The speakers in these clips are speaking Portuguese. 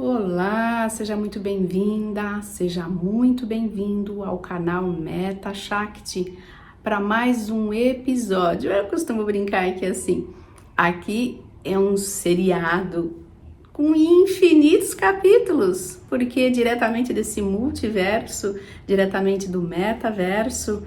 Olá, seja muito bem-vinda, seja muito bem-vindo ao canal Meta Shakti para mais um episódio. Eu costumo brincar que assim, aqui é um seriado com infinitos capítulos, porque diretamente desse multiverso, diretamente do metaverso,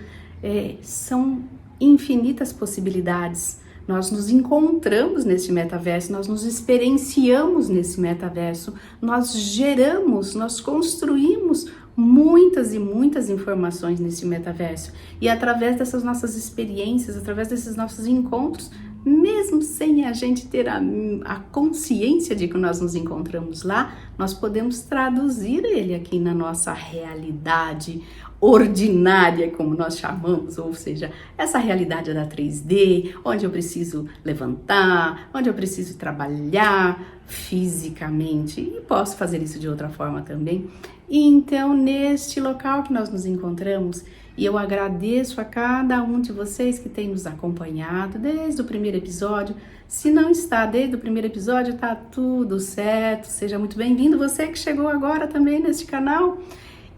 são infinitas possibilidades. Nós nos encontramos nesse metaverso, nós nos experienciamos nesse metaverso, nós geramos, nós construímos muitas e muitas informações nesse metaverso. E através dessas nossas experiências, através desses nossos encontros, mesmo sem a gente ter a consciência de que nós nos encontramos lá, nós podemos traduzir ele aqui na nossa realidade ordinária, como nós chamamos, ou seja, essa realidade da 3D, onde eu preciso levantar, onde eu preciso trabalhar fisicamente, e posso fazer isso de outra forma também. E então, neste local que nós nos encontramos, e eu agradeço a cada um de vocês que tem nos acompanhado desde o primeiro episódio. Se não está desde o primeiro episódio, tá tudo certo. Seja muito bem-vindo, você que chegou agora também neste canal.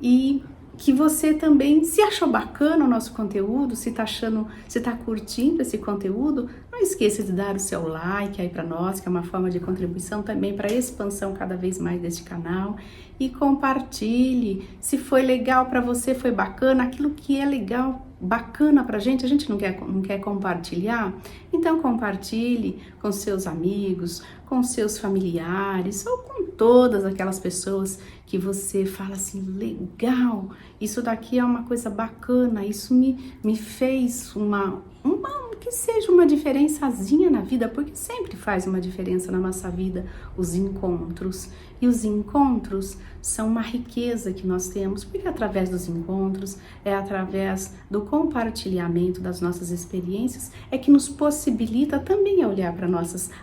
E que você também, se achou bacana o nosso conteúdo, se tá curtindo esse conteúdo, não esqueça de dar o seu like aí para nós, que é uma forma de contribuição também para a expansão cada vez mais deste canal. E compartilhe, se foi legal para você, foi bacana, aquilo que é legal, bacana pra gente não quer compartilhar? Então compartilhe com seus amigos, com seus familiares ou com todas aquelas pessoas que você fala assim, legal, isso daqui é uma coisa bacana, isso me fez que seja uma diferençazinha na vida, porque sempre faz uma diferença na nossa vida os encontros. E os encontros são uma riqueza que nós temos, porque através dos encontros, é através do compartilhamento das nossas experiências, é que nos possibilita também a olhar para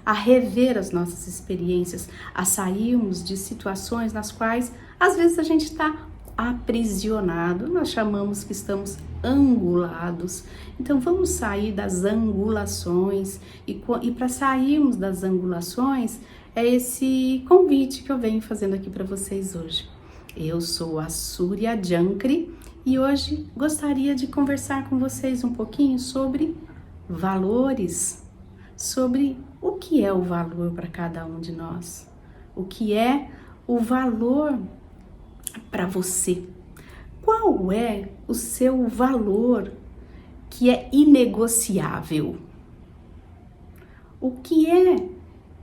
a rever as nossas experiências, a sairmos de situações nas quais, às vezes, a gente está aprisionado, nós chamamos que estamos angulados. Então vamos sair das angulações e para sairmos das angulações é esse convite que eu venho fazendo aqui para vocês hoje. Eu sou a Surya Jankri e hoje gostaria de conversar com vocês um pouquinho sobre valores, sobre o que é o valor para cada um de nós, o que é o valor para você. Qual é o seu valor que é inegociável? O que é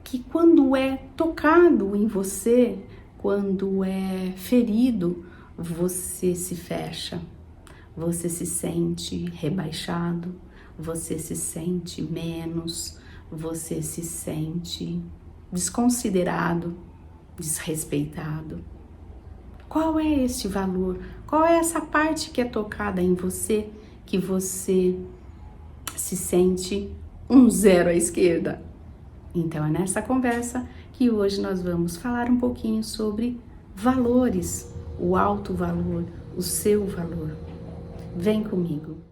que quando é tocado em você, quando é ferido, você se fecha, você se sente rebaixado, você se sente menos, você se sente desconsiderado, desrespeitado? Qual é este valor? Qual é essa parte que é tocada em você, que você se sente um zero à esquerda? Então é nessa conversa que hoje nós vamos falar um pouquinho sobre valores, o alto valor, o seu valor. Vem comigo.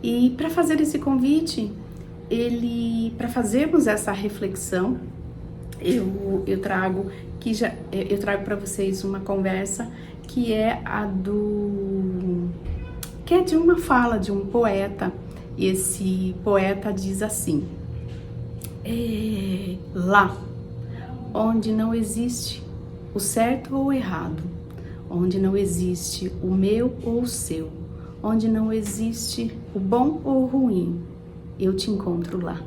E para fazer esse convite, para fazermos essa reflexão, eu trago para vocês uma conversa que é de uma fala de um poeta. E esse poeta diz assim: lá onde não existe o certo ou o errado, onde não existe o meu ou o seu, onde não existe o bom ou o ruim, eu te encontro lá.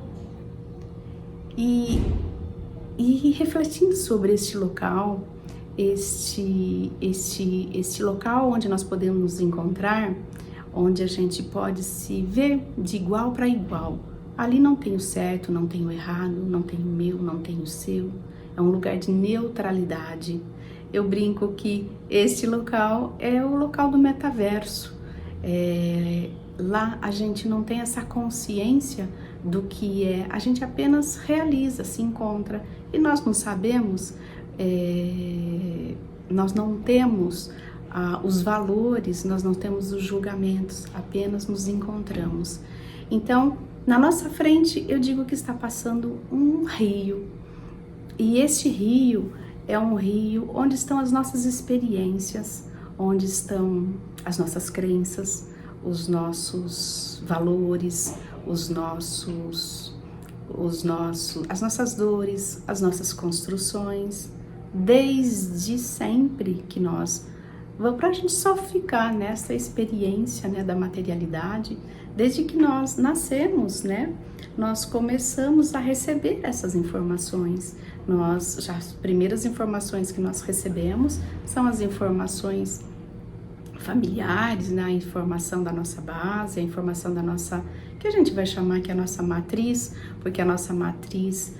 E refletindo sobre este local, este local onde nós podemos nos encontrar, onde a gente pode se ver de igual para igual. Ali não tem o certo, não tem o errado, não tem o meu, não tem o seu. É um lugar de neutralidade. Eu brinco que este local é o local do metaverso. Lá a gente não tem essa consciência do que é, a gente apenas realiza, se encontra. e nós não sabemos, nós não temos os valores, nós não temos os julgamentos, apenas nos encontramos. Então, na nossa frente, eu digo que está passando um rio, e este rio é um rio onde estão as nossas experiências, onde estão as nossas crenças, os nossos valores, as nossas dores, as nossas construções, desde sempre que nós, para a gente só ficar nessa experiência, né, da materialidade, desde que nós nascemos, né, nós começamos a receber essas informações. As primeiras informações que nós recebemos são as informações familiares, né, a informação da nossa base, a informação da nossa, que a gente vai chamar que é a nossa matriz, porque a nossa matriz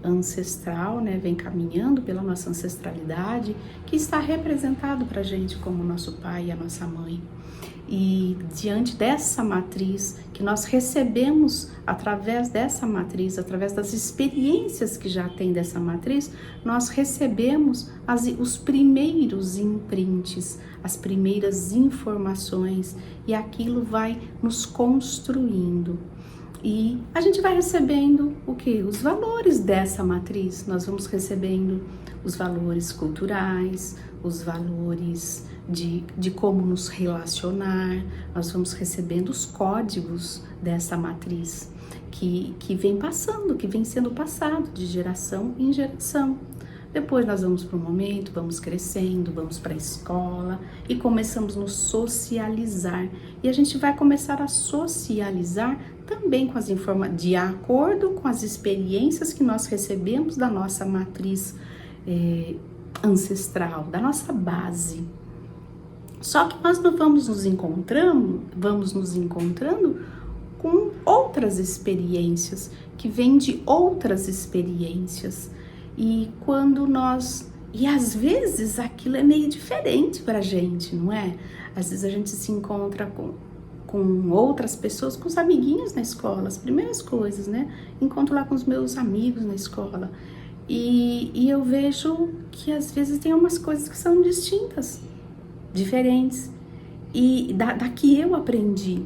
ancestral, né, vem caminhando pela nossa ancestralidade, que está representado para a gente como o nosso pai e a nossa mãe. E diante dessa matriz que nós recebemos, através dessa matriz, através das experiências que já tem dessa matriz, nós recebemos os primeiros imprints, as primeiras informações, e aquilo vai nos construindo. E a gente vai recebendo o quê? Os valores dessa matriz. Nós vamos recebendo os valores culturais, os valores de como nos relacionar. Nós vamos recebendo os códigos dessa matriz que vem passando, que vem sendo passado de geração em geração. Depois nós vamos para um momento, vamos crescendo, vamos para a escola e começamos a nos socializar. E a gente vai começar a socializar também com as de acordo com as experiências que nós recebemos da nossa matriz ancestral, da nossa base. Só que nós não vamos nos encontrando com outras experiências, que vêm de outras experiências. E às vezes aquilo é meio diferente pra gente, não é? Às vezes a gente se encontra com outras pessoas, com os amiguinhos na escola, as primeiras coisas, né? Encontro lá com os meus amigos na escola. E eu vejo que às vezes tem umas coisas que são distintas, diferentes, e da que eu aprendi.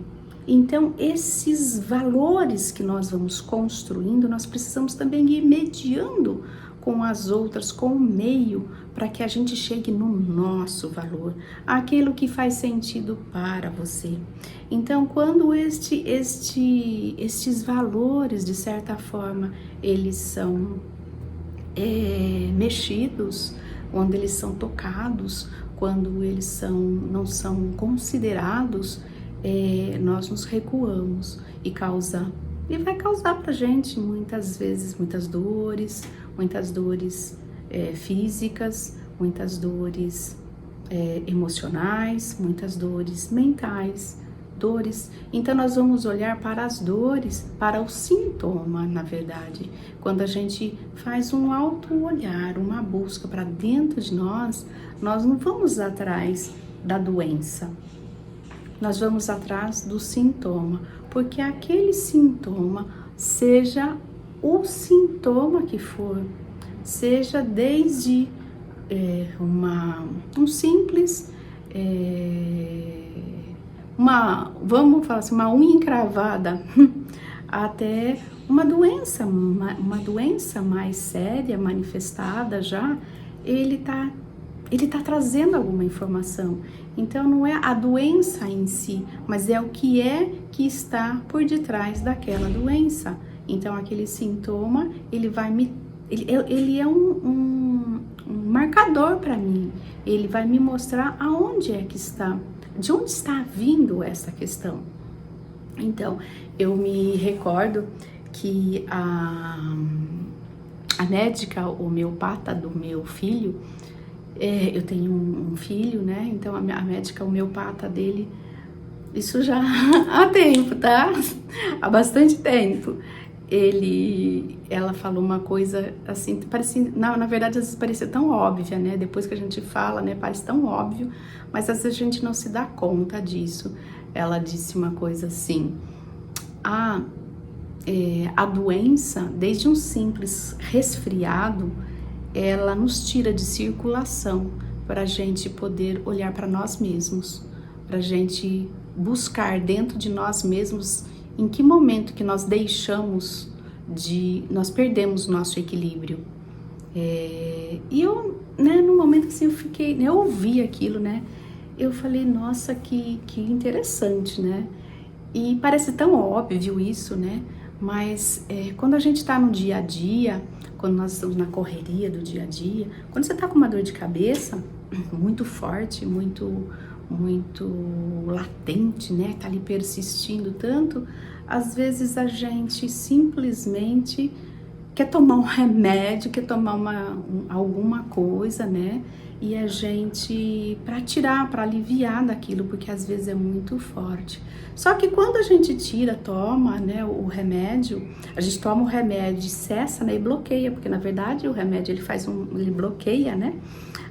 Então, esses valores que nós vamos construindo, nós precisamos também ir mediando com as outras, com o meio, para que a gente chegue no nosso valor, aquilo que faz sentido para você. Então, quando estes valores, de certa forma, eles são mexidos, quando eles são tocados, quando eles não são considerados, nós nos recuamos e vai causar pra gente muitas vezes muitas dores físicas, muitas dores emocionais, muitas dores mentais, Então nós vamos olhar para as dores, para o sintoma, na verdade. Quando a gente faz um auto-olhar, uma busca para dentro de nós, nós não vamos atrás da doença, nós vamos atrás do sintoma, porque aquele sintoma, seja o sintoma que for, seja desde um simples, vamos falar assim, uma unha encravada, até uma doença mais séria, manifestada já, ele tá trazendo alguma informação. Então não é a doença em si, mas é o que está por detrás daquela doença. Então aquele sintoma, ele é um marcador para mim. Ele vai me mostrar aonde é que está, de onde está vindo essa questão. Então eu me recordo que a médica homeopata do meu filho, eu tenho um filho, né? Então a médica homeopata dele, isso já há tempo, tá? Há bastante tempo. Ela falou uma coisa assim, parecia, na verdade às vezes parecia tão óbvia, né? Depois que a gente fala, né? Parece tão óbvio, mas às vezes a gente não se dá conta disso. Ela disse uma coisa assim: a doença, desde um simples resfriado, ela nos tira de circulação para a gente poder olhar para nós mesmos, para a gente buscar dentro de nós mesmos em que momento que nós nós perdemos o nosso equilíbrio. E eu, né, no momento assim, eu ouvi aquilo, né, eu falei, nossa, que interessante, né, e parece tão óbvio isso, né, mas quando a gente tá no dia a dia, quando nós estamos na correria do dia a dia, quando você tá com uma dor de cabeça muito forte, muito latente, né, tá ali persistindo tanto, às vezes a gente simplesmente quer tomar um remédio, quer tomar alguma coisa, né, e a gente, para aliviar daquilo, porque às vezes é muito forte. Só que quando a gente toma, né, o remédio, a gente toma o remédio, cessa, né, e bloqueia, porque na verdade o remédio ele bloqueia, né,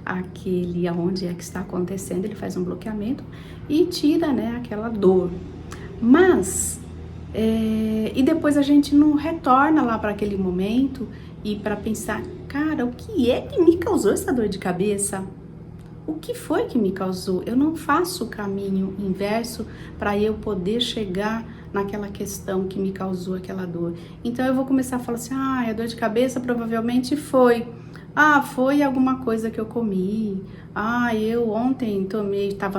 aquele aonde é que está acontecendo, ele faz um bloqueamento e tira, né, aquela dor. Mas e depois a gente não retorna lá para aquele momento e para pensar, cara, o que é que me causou essa dor de cabeça? O que foi que me causou? Eu não faço o caminho inverso para eu poder chegar naquela questão que me causou aquela dor. Então eu vou começar a falar assim, a dor de cabeça provavelmente foi alguma coisa que eu comi. Eu ontem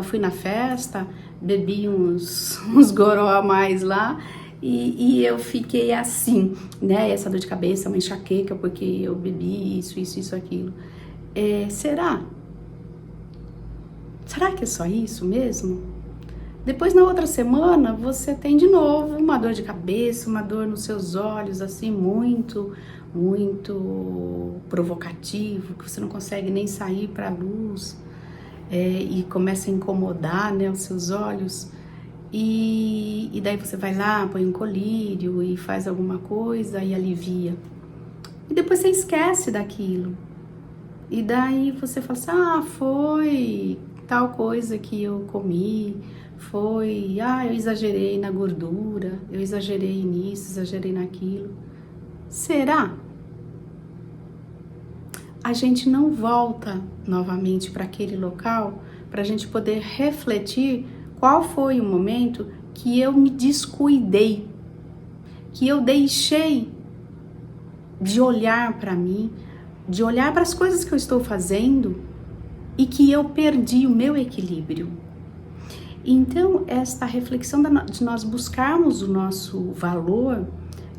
fui na festa, bebi uns goró a mais lá e eu fiquei assim, né? Essa dor de cabeça, uma enxaqueca porque eu bebi isso, aquilo. Será? Será que é só isso mesmo? Depois, na outra semana, você tem de novo uma dor de cabeça, uma dor nos seus olhos, assim, muito provocativo, que você não consegue nem sair para a luz, e começa a incomodar, né, os seus olhos. E daí você vai lá, põe um colírio e faz alguma coisa e alivia. E depois você esquece daquilo. E daí você fala assim, foi tal coisa que eu comi, eu exagerei na gordura, eu exagerei nisso, exagerei naquilo. Será? A gente não volta novamente para aquele local para a gente poder refletir qual foi o momento que eu me descuidei, que eu deixei de olhar para mim, de olhar para as coisas que eu estou fazendo e que eu perdi o meu equilíbrio. Então, esta reflexão de nós buscarmos o nosso valor,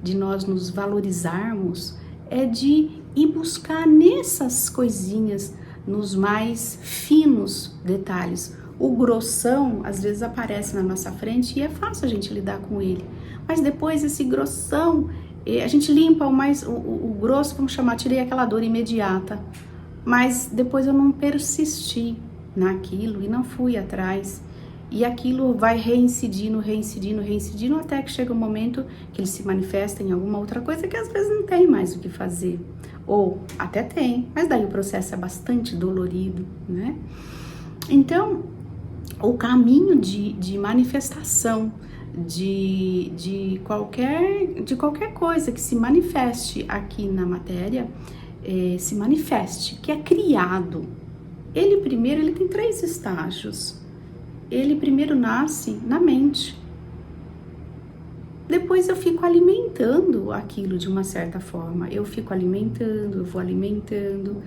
de nós nos valorizarmos, é de ir buscar nessas coisinhas, nos mais finos detalhes. O grossão, às vezes, aparece na nossa frente e é fácil a gente lidar com ele. Mas depois, esse grossão, a gente limpa o grosso, vamos chamar, tirei aquela dor imediata. Mas depois eu não persisti naquilo e não fui atrás. E aquilo vai reincidindo, até que chega um momento que ele se manifesta em alguma outra coisa que às vezes não tem mais o que fazer. Ou até tem, mas daí o processo é bastante dolorido, né? Então, o caminho de manifestação de qualquer coisa que se manifeste aqui na matéria, que é criado. Ele tem 3 estágios. Ele primeiro nasce na mente. Depois eu fico alimentando aquilo de uma certa forma. Eu vou alimentando,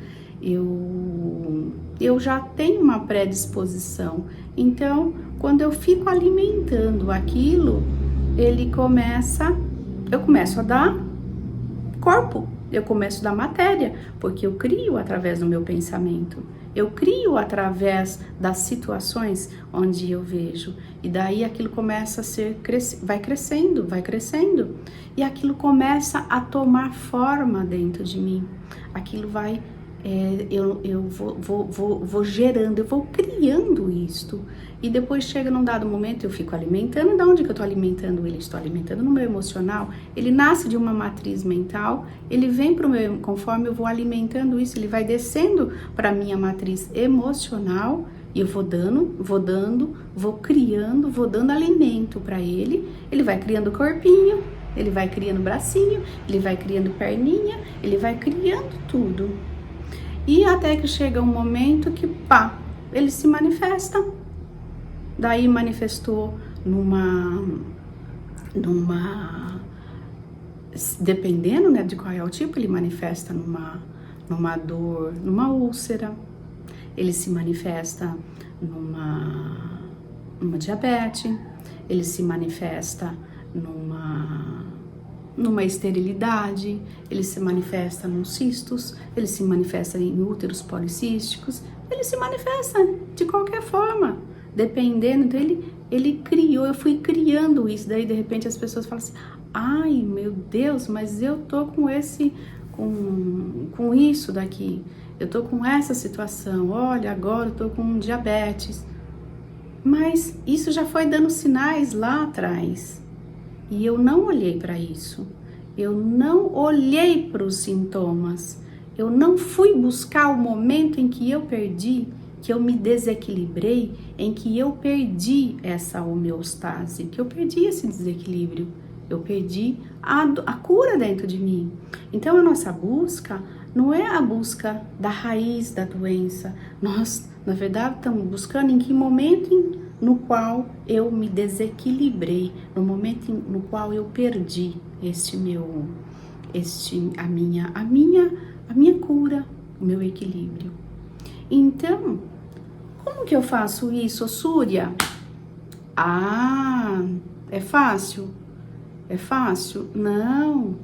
eu já tenho uma predisposição. Então, quando eu fico alimentando aquilo, eu começo a dar corpo. Eu começo da matéria, porque eu crio através do meu pensamento. Eu crio através das situações onde eu vejo. E daí aquilo começa vai crescendo. E aquilo começa a tomar forma dentro de mim. Aquilo vai, eu vou gerando, eu vou criando isto. E depois chega num dado momento, eu fico alimentando. Da onde que eu estou alimentando ele? Estou alimentando no meu emocional. Ele nasce de uma matriz mental, ele vem para o meu, conforme eu vou alimentando isso, ele vai descendo para a minha matriz emocional, e eu vou criando, vou dando alimento para ele vai criando corpinho, ele vai criando bracinho, ele vai criando perninha, ele vai criando tudo. E até que chega um momento que, pá, ele se manifesta. Daí manifestou dependendo, né, de qual é o tipo, ele manifesta numa dor, numa úlcera, ele se manifesta numa diabetes, ele se manifesta numa esterilidade, ele se manifesta nos cistos, ele se manifesta em úteros policísticos, ele se manifesta de qualquer forma, dependendo. Então ele criou, eu fui criando isso, daí de repente as pessoas falam assim, ai meu Deus, mas eu tô com isso daqui, eu tô com essa situação, olha, agora eu tô com diabetes. Mas isso já foi dando sinais lá atrás. E eu não olhei para isso. Eu não olhei para os sintomas. Eu não fui buscar o momento em que eu perdi, que eu me desequilibrei, em que eu perdi essa homeostase, que eu perdi esse desequilíbrio. Eu perdi a cura dentro de mim. Então a nossa busca não é a busca da raiz da doença. Nós, na verdade, estamos buscando em que momento no qual eu me desequilibrei, no momento no qual eu perdi a minha cura, o meu equilíbrio. Então, como que eu faço isso, Súria? Ah, é fácil? É fácil? Não,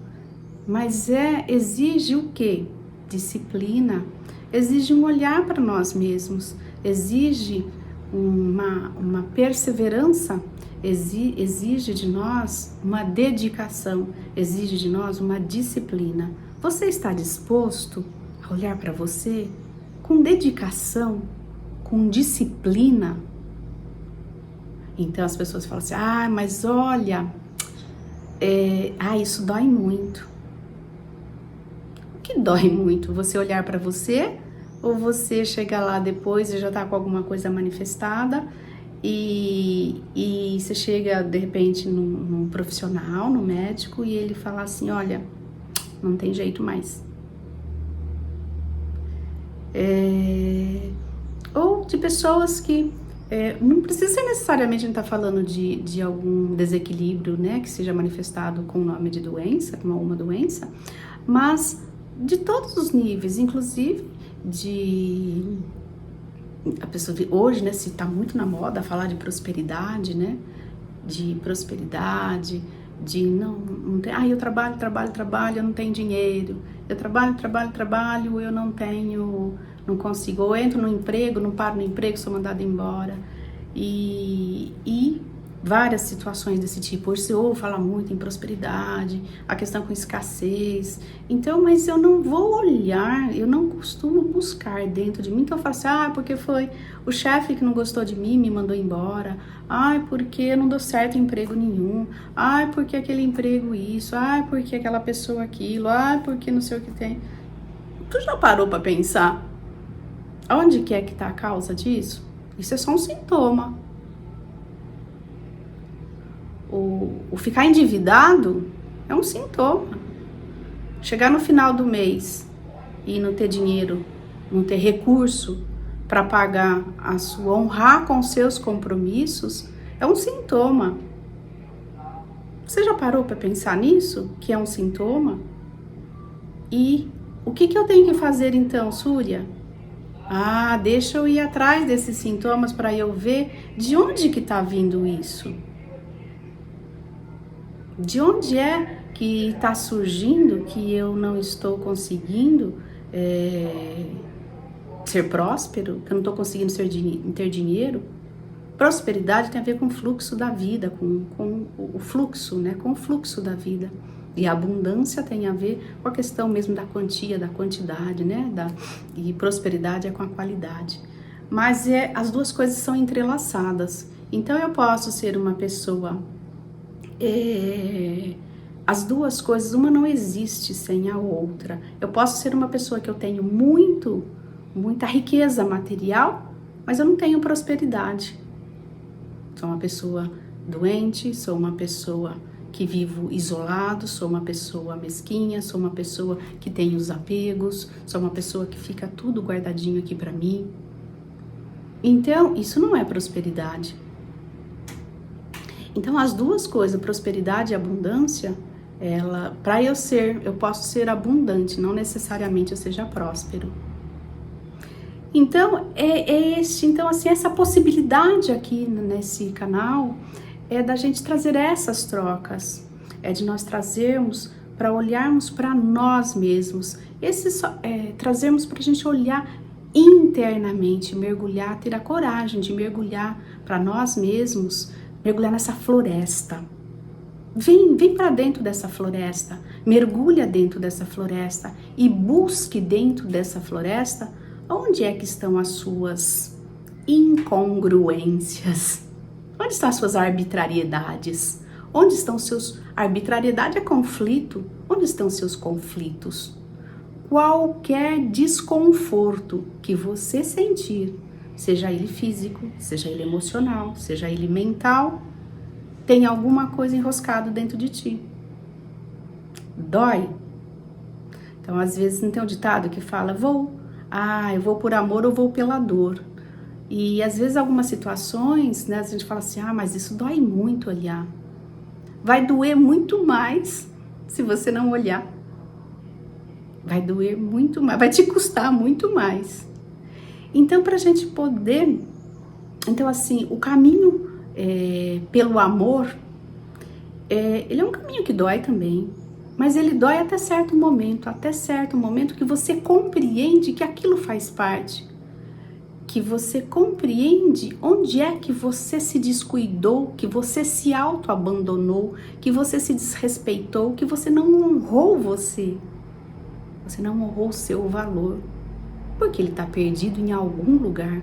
mas exige o quê? Disciplina, exige um olhar para nós mesmos, exige uma perseverança, exige de nós uma dedicação, exige de nós uma disciplina. Você está disposto a olhar para você com dedicação, com disciplina? Então as pessoas falam assim, mas olha, isso dói muito. O que dói muito? Você olhar para você ou você chegar lá depois e já tá com alguma coisa manifestada e você chega de repente num profissional, no médico, e ele fala assim, olha, não tem jeito mais. Ou de pessoas que não precisa ser necessariamente a gente tá falando de algum desequilíbrio, né, que seja manifestado com o nome de doença, com uma doença, mas de todos os níveis, inclusive a pessoa hoje, né, se tá muito na moda falar de prosperidade, né, de prosperidade, de não tem, eu trabalho, eu não tenho dinheiro, eu trabalho, eu não consigo, ou entro no emprego, não paro no emprego, sou mandada embora, e várias situações desse tipo. Hoje se ouve falar muito em prosperidade, a questão com escassez. Então, mas eu não vou olhar, eu não costumo buscar dentro de mim. Então eu falo assim, porque foi o chefe que não gostou de mim, me mandou embora. Porque não deu certo em emprego nenhum. Porque aquele emprego isso. Porque aquela pessoa aquilo. Porque não sei o que tem. Tu já parou para pensar? Onde que é que tá a causa disso? Isso é só um sintoma. O ficar endividado é um sintoma. Chegar no final do mês e não ter dinheiro, não ter recurso para pagar honrar com seus compromissos, é um sintoma. Você já parou para pensar nisso? Que é um sintoma? E o que eu tenho que fazer então, Súria? Deixa eu ir atrás desses sintomas para eu ver de onde que está vindo isso. De onde é que está surgindo que eu não estou conseguindo ser próspero, que eu não estou conseguindo ter dinheiro? Prosperidade tem a ver com o fluxo da vida, com o fluxo, né? Com o fluxo da vida. E a abundância tem a ver com a questão mesmo da quantia, da quantidade, né? E prosperidade é com a qualidade. Mas as duas coisas são entrelaçadas. Então eu posso ser uma pessoa... as duas coisas, uma não existe sem a outra. Eu posso ser uma pessoa que eu tenho muita riqueza material, mas eu não tenho prosperidade. Sou uma pessoa doente, sou uma pessoa que vivo isolado, sou uma pessoa mesquinha, sou uma pessoa que tem os apegos, sou uma pessoa que fica tudo guardadinho aqui pra mim. Então, isso não é prosperidade. Então, as duas coisas, prosperidade e abundância, para eu posso ser abundante, não necessariamente eu seja próspero. Então, então assim, essa possibilidade aqui nesse canal é da gente trazer essas trocas, é de nós trazermos para olharmos para nós mesmos, trazermos para a gente olhar internamente, mergulhar, ter a coragem de mergulhar para nós mesmos, mergulhar nessa floresta. Vem para dentro dessa floresta, mergulha dentro dessa floresta e busque dentro dessa floresta onde é que estão as suas incongruências, onde estão as suas arbitrariedades, onde estão seus... Arbitrariedade é conflito, onde estão seus conflitos? Qualquer desconforto que você sentir, seja ele físico, seja ele emocional, seja ele mental, tem alguma coisa enroscada dentro de ti. Dói. Então, às vezes, não tem um ditado que fala, eu vou por amor ou vou pela dor. E, às vezes, algumas situações, né, a gente fala assim, mas isso dói muito olhar. Vai doer muito mais se você não olhar. Vai doer muito mais, vai te custar muito mais. Então, para a gente poder... Então, assim, o caminho pelo amor, ele é um caminho que dói também. Mas ele dói até certo momento que você compreende que aquilo faz parte. Que você compreende onde é que você se descuidou, que você se auto-abandonou, que você se desrespeitou, que você não honrou você. Você não honrou o seu valor, porque ele está perdido em algum lugar.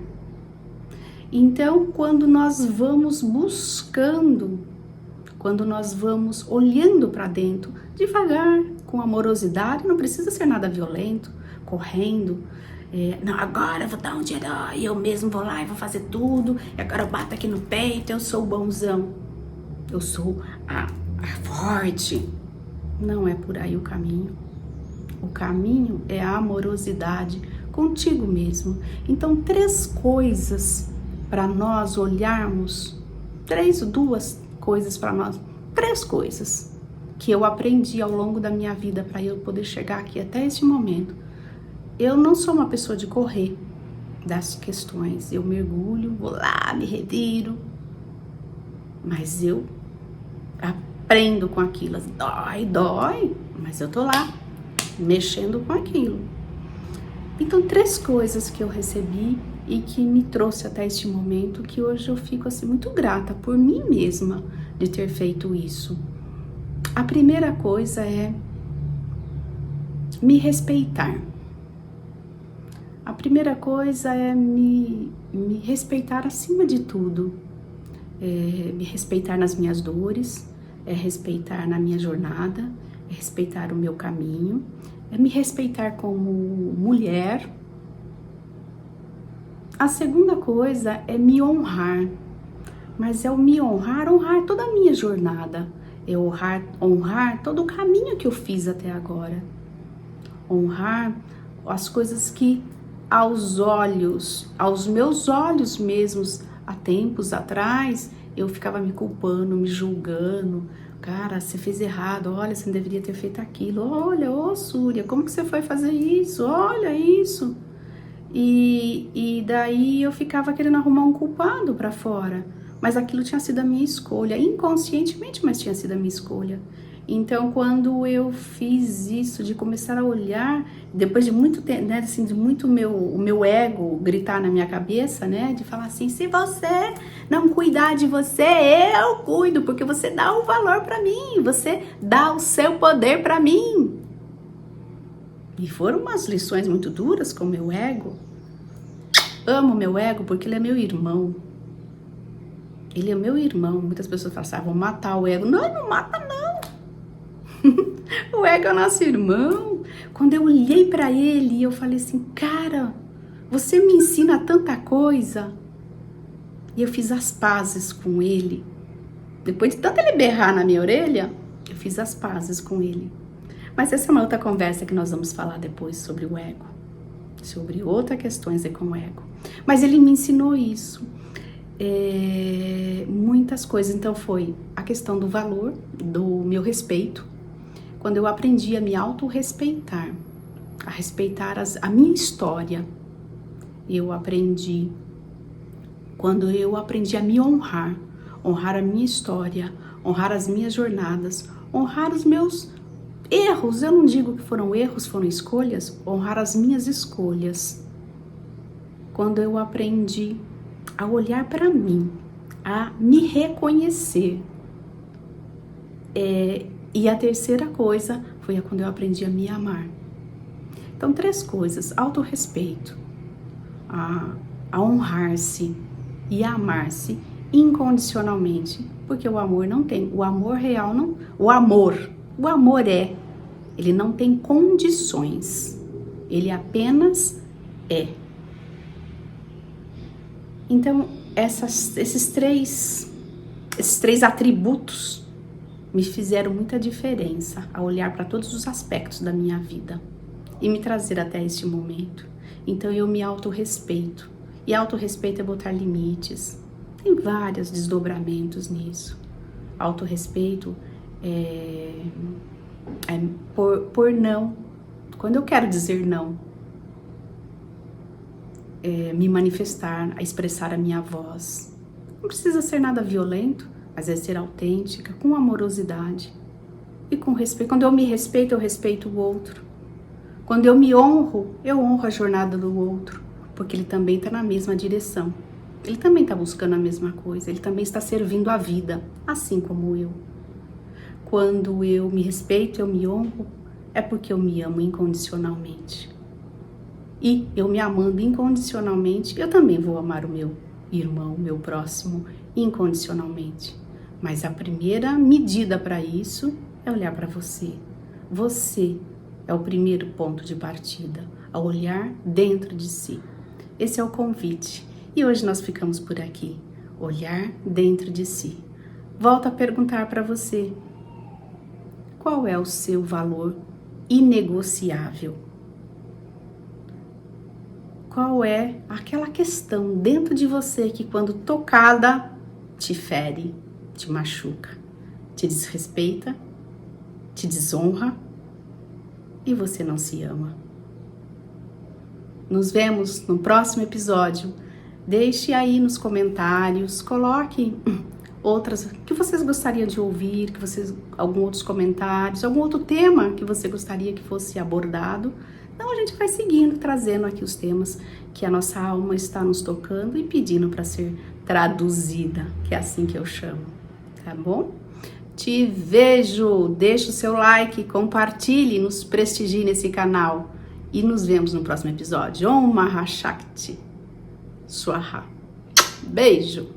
Então, quando nós vamos buscando, quando nós vamos olhando para dentro, devagar, com amorosidade, não precisa ser nada violento, correndo, não, agora eu vou dar um dia, eu mesmo vou lá e vou fazer tudo, e agora eu bato aqui no peito, eu sou o bonzão, eu sou a forte. Não é por aí o caminho. O caminho é a amorosidade contigo mesmo. Então, 3 coisas para nós olharmos, 2 coisas para nós, 3 coisas que eu aprendi ao longo da minha vida para eu poder chegar aqui até este momento. Eu não sou uma pessoa de correr das questões. Eu mergulho, vou lá, me reviro, mas eu aprendo com aquilo. Dói, mas eu tô lá, mexendo com aquilo. Então, 3 coisas que eu recebi e que me trouxe até este momento, que hoje eu fico assim muito grata por mim mesma de ter feito isso. A primeira coisa é me respeitar. A primeira coisa é me respeitar acima de tudo. Me respeitar nas minhas dores, respeitar na minha jornada, respeitar o meu caminho, me respeitar como mulher. A segunda coisa é me honrar, mas é o me honrar toda a minha jornada, é honrar todo o caminho que eu fiz até agora, honrar as coisas que aos meus olhos mesmos, há tempos atrás, eu ficava me culpando, me julgando. Cara, você fez errado, olha, você não deveria ter feito aquilo, olha, Súria, como que você foi fazer isso, olha isso. E daí eu ficava querendo arrumar um culpado pra fora, mas aquilo tinha sido a minha escolha, inconscientemente, mas tinha sido a minha escolha. Então, quando eu fiz isso, de começar a olhar, depois de muito tempo, né, assim, de muito o meu ego gritar na minha cabeça, né, de falar assim, se você não cuidar de você, eu cuido, porque você dá o valor pra mim, você dá o seu poder pra mim. E foram umas lições muito duras com o meu ego. Amo meu ego porque ele é meu irmão. Ele é meu irmão. Muitas pessoas falam assim, vou matar o ego. Não, não mata não. O ego é o nosso irmão. Quando eu olhei pra ele, eu falei assim, cara, você me ensina tanta coisa. E eu fiz as pazes com ele. Depois de tanto ele berrar na minha orelha, Eu fiz as pazes com ele. Mas essa é uma outra conversa que nós vamos falar depois sobre o ego. Sobre outras questões com o ego. Mas ele me ensinou isso. Muitas coisas. Então foi a questão do valor, do meu respeito. Quando eu aprendi a me autorrespeitar, a respeitar a minha história, eu aprendi. Quando eu aprendi a me honrar, honrar a minha história, honrar as minhas jornadas, honrar os meus erros, eu não digo que foram erros, foram escolhas, honrar as minhas escolhas. Quando eu aprendi a olhar para mim, a me reconhecer. E a terceira coisa foi quando eu aprendi a me amar. Então, 3 coisas: autorrespeito, a honrar-se e a amar-se incondicionalmente, porque o amor não tem, o amor real não, o amor ele não tem condições, ele apenas é. Então, esses três atributos me fizeram muita diferença a olhar para todos os aspectos da minha vida e me trazer até este momento. Então, eu me autorrespeito. E autorrespeito é botar limites. Tem vários desdobramentos nisso. Autorrespeito é por não. Quando eu quero dizer não, me manifestar, a expressar a minha voz. Não precisa ser nada violento, mas é ser autêntica, com amorosidade e com respeito. Quando eu me respeito, eu respeito o outro. Quando eu me honro, eu honro a jornada do outro, porque ele também está na mesma direção. Ele também está buscando a mesma coisa, ele também está servindo a vida, assim como eu. Quando eu me respeito, eu me honro, é porque eu me amo incondicionalmente. E eu me amando incondicionalmente, eu também vou amar o meu irmão, o meu próximo, incondicionalmente. Mas a primeira medida para isso é olhar para você. Você é o primeiro ponto de partida, a olhar dentro de si. Esse é o convite. E hoje nós ficamos por aqui. Olhar dentro de si. Volto a perguntar para você. Qual é o seu valor inegociável? Qual é aquela questão dentro de você que, quando tocada, te fere, te machuca, te desrespeita, te desonra e você não se ama? Nos vemos no próximo episódio. Deixe aí nos comentários, coloque outras que vocês gostariam de ouvir, algum outros comentários, algum outro tema que você gostaria que fosse abordado. Então a gente vai seguindo, trazendo aqui os temas que a nossa alma está nos tocando e pedindo para ser traduzida, que é assim que eu chamo, tá bom? Te vejo, deixa o seu like, compartilhe, nos prestigie nesse canal e nos vemos no próximo episódio. Om Mahashakti Swaha. Beijo!